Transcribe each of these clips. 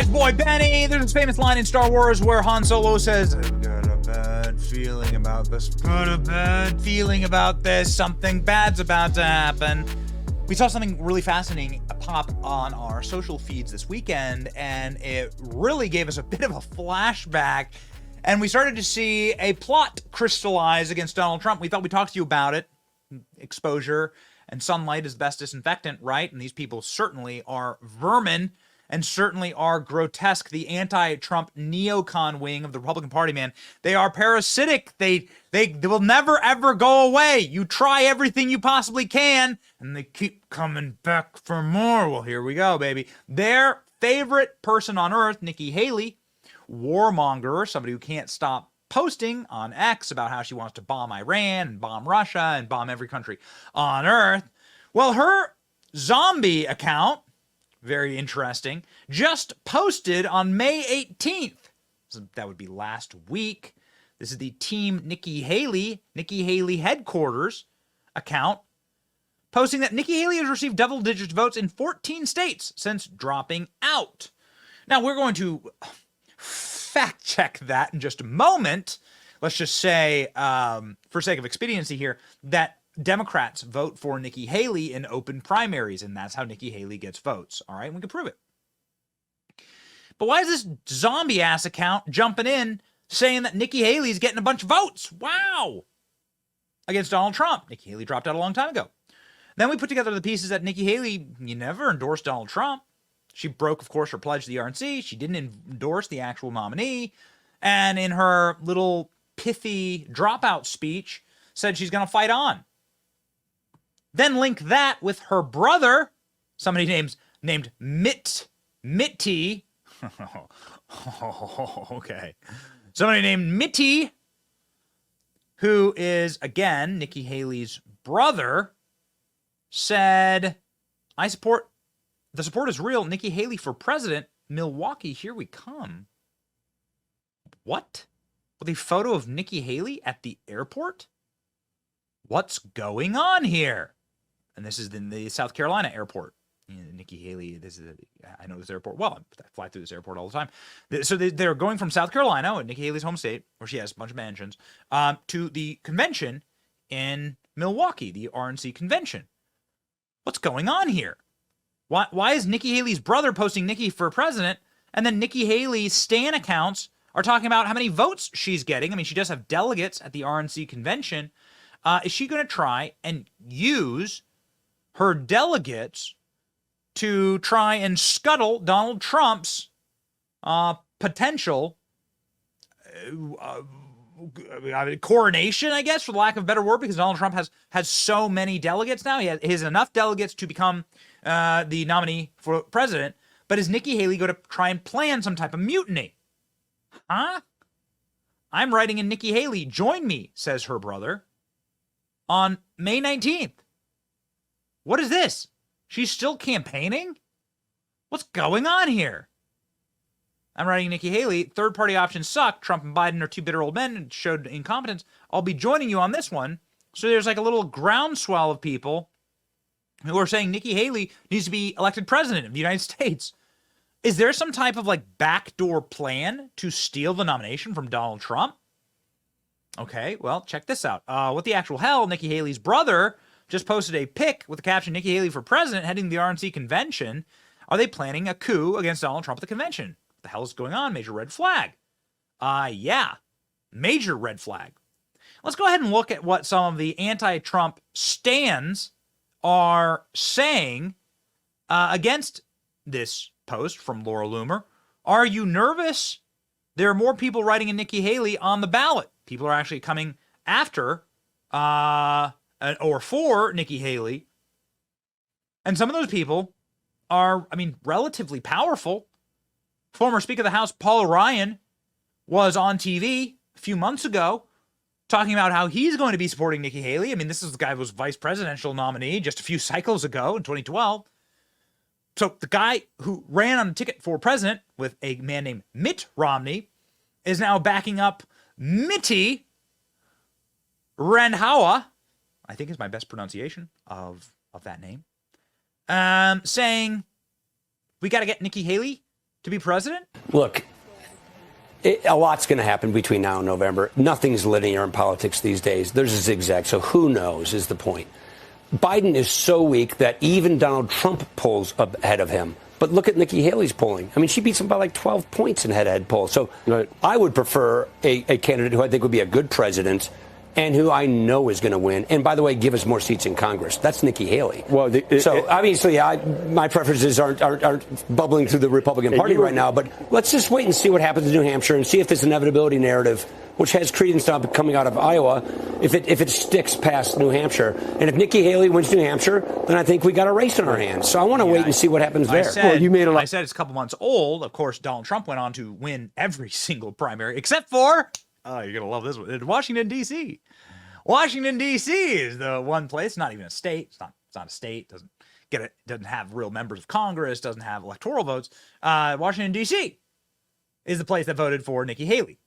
boy Benny. There's this famous line in Star Wars where Han Solo says, I've got a bad feeling about this. Got a bad feeling about this. Something bad's about to happen. We saw something really fascinating pop on our social feeds this weekend, and it really gave us a bit of a flashback. And we started to see a plot crystallize against Donald Trump. We thought we'd talk to you about it. Exposure and sunlight is the best disinfectant, right? And these people certainly are vermin and certainly are grotesque. The anti-Trump neocon wing of the Republican Party, man, they are parasitic. They will never, ever go away. You try everything you possibly can, and they keep coming back for more. Well, here we go, baby. Their favorite person on earth, Nikki Haley, warmonger, somebody who can't stop posting on X about how she wants to bomb Iran and bomb Russia and bomb every country on earth. Well, her zombie account, very interesting, just posted on May 18th. So that would be last week. This is the Team Nikki Haley headquarters account, posting that Nikki Haley has received double-digit votes in 14 states since dropping out. Now, we're going to fact check that in just a moment. Let's just say, for sake of expediency here, that Democrats vote for Nikki Haley in open primaries, and that's how Nikki Haley gets votes. All right, we can prove it. But why is this zombie-ass account jumping in saying that Nikki Haley's getting a bunch of votes? Wow! Against Donald Trump. Nikki Haley dropped out a long time ago. Then we put together the pieces that Nikki Haley, you never endorsed Donald Trump. She broke, of course, her pledge to the RNC. She didn't endorse the actual nominee. And in her little pithy dropout speech, said she's going to fight on. Then link that with her brother, somebody named Mitty. Okay. Somebody named Mitty, who is, again, Nikki Haley's brother, said, the support is real. Nikki Haley for president. Milwaukee, here we come. What? With a photo of Nikki Haley at the airport? What's going on here? And this is in the South Carolina airport. Nikki Haley, I know this airport well. I fly through this airport all the time. So they're going from South Carolina, Nikki Haley's home state, where she has a bunch of mansions, to the convention in Milwaukee, the RNC Convention. What's going on here? Why is Nikki Haley's brother posting Nikki for president, and then Nikki Haley's Stan accounts are talking about how many votes she's getting? I mean, she does have delegates at the RNC Convention. Is she going to try and use her delegates to try and scuttle Donald Trump's potential coronation, I guess, for the lack of a better word, because Donald Trump has so many delegates now. He has enough delegates to become the nominee for president. But is Nikki Haley going to try and plan some type of mutiny? Huh? I'm writing in Nikki Haley, join me, says her brother, on May 19th. What is this? She's still campaigning? What's going on here? I'm writing Nikki Haley, third-party options suck. Trump and Biden are two bitter old men and showed incompetence. I'll be joining you on this one. So there's like a little groundswell of people who are saying Nikki Haley needs to be elected president of the United States. Is there some type of like backdoor plan to steal the nomination from Donald Trump? Okay, well, check this out. What the actual hell? Nikki Haley's brother just posted a pic with the caption, Nikki Haley for president heading to the RNC convention. Are they planning a coup against Donald Trump at the convention? What the hell is going on? Major red flag. Yeah, major red flag. Let's go ahead and look at what some of the anti-Trump stans are saying against this post from Laura Loomer. Are you nervous? There are more people writing in Nikki Haley on the ballot. People are actually coming after or for Nikki Haley. And some of those people are, relatively powerful. Former Speaker of the House Paul Ryan was on TV a few months ago talking about how he's going to be supporting Nikki Haley. This is the guy who was vice presidential nominee just a few cycles ago in 2012. So the guy who ran on a ticket for president with a man named Mitt Romney is now backing up Mitty Randhawa, I think is my best pronunciation of that name, saying we got to get Nikki Haley to be president? Look, a lot's going to happen between now and November. Nothing's linear in politics these days. There's a zigzag, so who knows is the point. Biden is so weak that even Donald Trump polls ahead of him. But look at Nikki Haley's polling. I mean, she beats him by like 12 points in head-to-head polls. So I would prefer a candidate who I think would be a good president and who I know is going to win. And by the way, give us more seats in Congress. That's Nikki Haley. Well, obviously, my preferences aren't bubbling through the Republican Party right now. But let's just wait and see what happens in New Hampshire and see if this inevitability narrative, which has credence now coming out of Iowa, if it sticks past New Hampshire. And if Nikki Haley wins New Hampshire, then I think we got a race on our hands. So I want to wait and see what happens there. I said it's a couple months old. Of course, Donald Trump went on to win every single primary, except for, you're going to love this one, Washington, D.C. Washington, D.C. is the one place, not even a state. It's not a state. Doesn't have real members of Congress, doesn't have electoral votes. Washington, D.C. is the place that voted for Nikki Haley,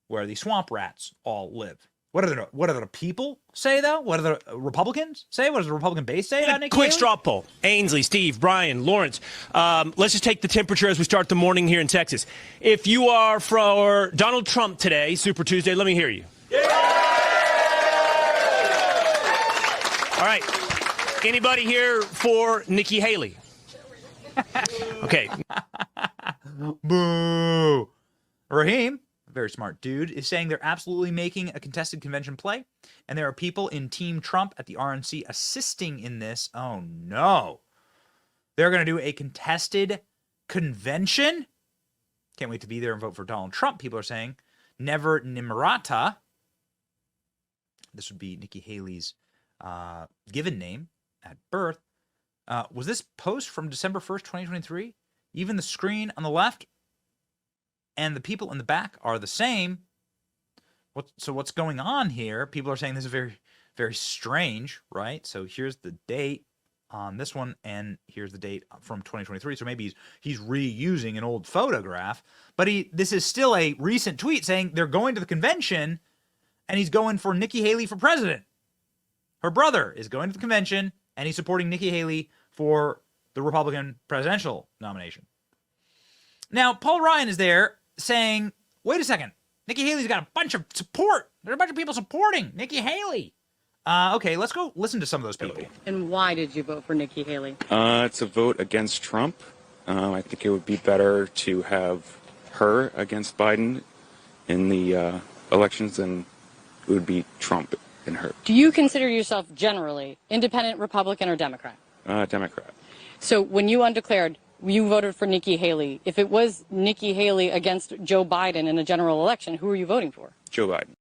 where the swamp rats all live. What do the people say, though? What do the Republicans say? What does the Republican base say about Nikki Haley? Quick straw poll. Ainsley, Steve, Brian, Lawrence. Let's just take the temperature as we start the morning here in Texas. If you are for Donald Trump today, Super Tuesday, let me hear you. Yeah! All right. Anybody here for Nikki Haley? Okay. Boo. Raheem, a very smart dude, is saying they're absolutely making a contested convention play, and there are people in Team Trump at the RNC assisting in this. Oh, no. They're going to do a contested convention? Can't wait to be there and vote for Donald Trump, people are saying. Never Nimrata. This would be Nikki Haley's given name at birth. Was this post from December 1st, 2023? Even the screen on the left and the people in the back are the same. So what's going on here? People are saying this is very, very strange, right? So here's the date on this one, and here's the date from 2023. So maybe he's reusing an old photograph, but this is still a recent tweet saying they're going to the convention, and he's going for Nikki Haley for president. Her brother is going to the convention, and he's supporting Nikki Haley for the Republican presidential nomination. Now, Paul Ryan is there saying, wait a second, Nikki Haley's got a bunch of support. There are a bunch of people supporting Nikki Haley. Okay, let's go listen to some of those people. And why did you vote for Nikki Haley? It's a vote against Trump. I think it would be better to have her against Biden in the elections than it would be Trump and her. Do you consider yourself generally independent, Republican, or Democrat? Democrat. So when you undeclared, you voted for Nikki Haley. If it was Nikki Haley against Joe Biden in a general election, who are you voting for? Joe Biden.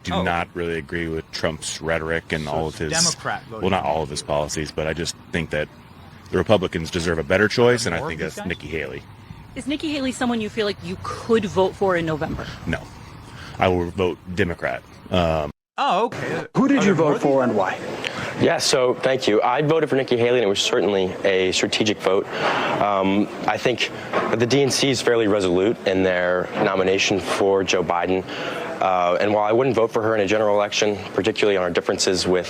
Do not really agree with Trump's rhetoric and all of his, Democrat voting. well, not all of his policies, but I just think that the Republicans deserve a better choice, and I think that's Nikki Haley. Is Nikki Haley someone you feel like you could vote for in November? No. I will vote Democrat. Okay. Who did you vote for and why? Yeah, so thank you. I voted for Nikki Haley, and it was certainly a strategic vote. I think the DNC is fairly resolute in their nomination for Joe Biden. And while I wouldn't vote for her in a general election, particularly on our differences with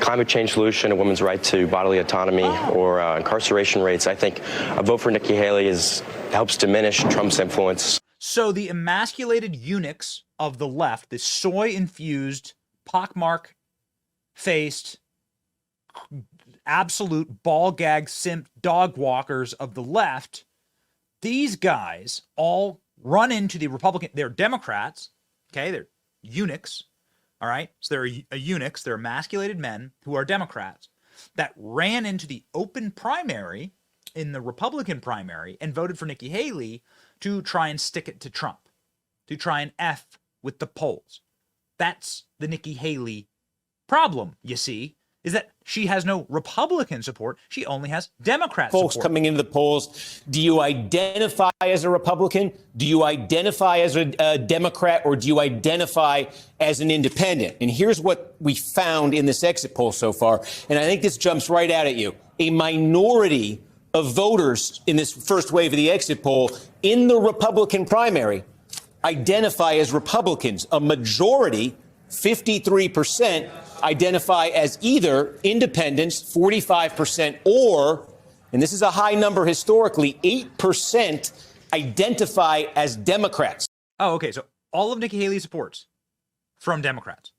climate change solution, a women's right to bodily autonomy, or incarceration rates, I think a vote for Nikki Haley helps diminish Trump's influence. So the emasculated eunuchs of the left, the soy-infused, pockmark-faced, absolute ball-gag simp dog walkers of the left, these guys all run into the Republican, they're Democrats, okay, they're eunuchs, all right, so they're eunuchs, they're emasculated men who are Democrats that ran into the open primary in the Republican primary and voted for Nikki Haley to try and stick it to Trump, to try and F with the polls. That's the Nikki Haley problem, you see, is that she has no Republican support. She only has Democrat support. Folks coming into the polls, do you identify as a Republican? Do you identify as a Democrat? Or do you identify as an independent? And here's what we found in this exit poll so far. And I think this jumps right out at you. A minority of voters in this first wave of the exit poll in the Republican primary identify as Republicans. A majority, 53%, identify as either independents, 45%, or and this is a high number historically, 8% identify as Democrats. Oh, okay. So all of Nikki Haley's supports from Democrats.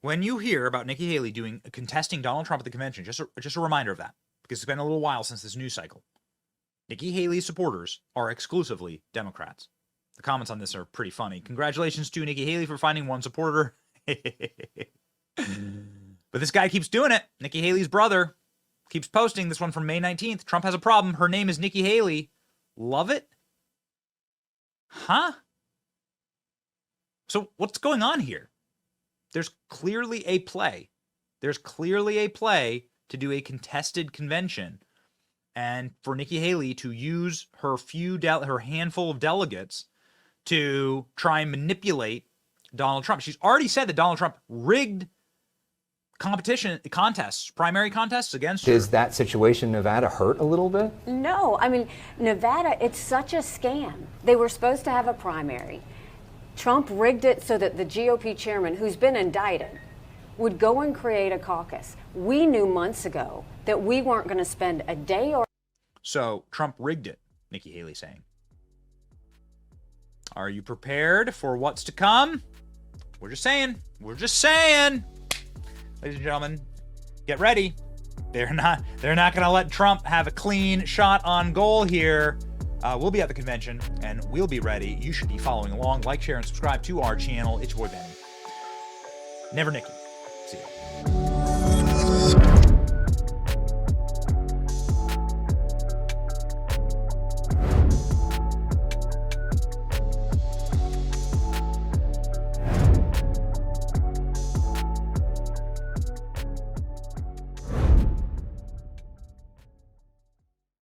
When you hear about Nikki Haley contesting Donald Trump at the convention, just a reminder of that, because it's been a little while since this news cycle. Nikki Haley's supporters are exclusively Democrats. The comments on this are pretty funny. Congratulations to Nikki Haley for finding one supporter. But this guy keeps doing it. Nikki Haley's brother keeps posting this one from May 19th. Trump has a problem. Her name is Nikki Haley. Love it? Huh? So what's going on here? There's clearly a play. There's clearly a play to do a contested convention and for Nikki Haley to use her her handful of delegates to try and manipulate Donald Trump. She's already said that Donald Trump rigged primary contests against her. Does that situation in Nevada hurt a little bit? No, I mean, Nevada, it's such a scam. They were supposed to have a primary. Trump rigged it so that the GOP chairman, who's been indicted, would go and create a caucus. We knew months ago that we weren't going to spend a day or... So Trump rigged it, Nikki Haley saying. Are you prepared for what's to come? We're just saying. We're just saying. Ladies and gentlemen, get ready. They're not going to let Trump have a clean shot on goal here. We'll be at the convention, and we'll be ready. You should be following along. Like, share, and subscribe to our channel. It's your boy, Benny. Never Nikki. See you.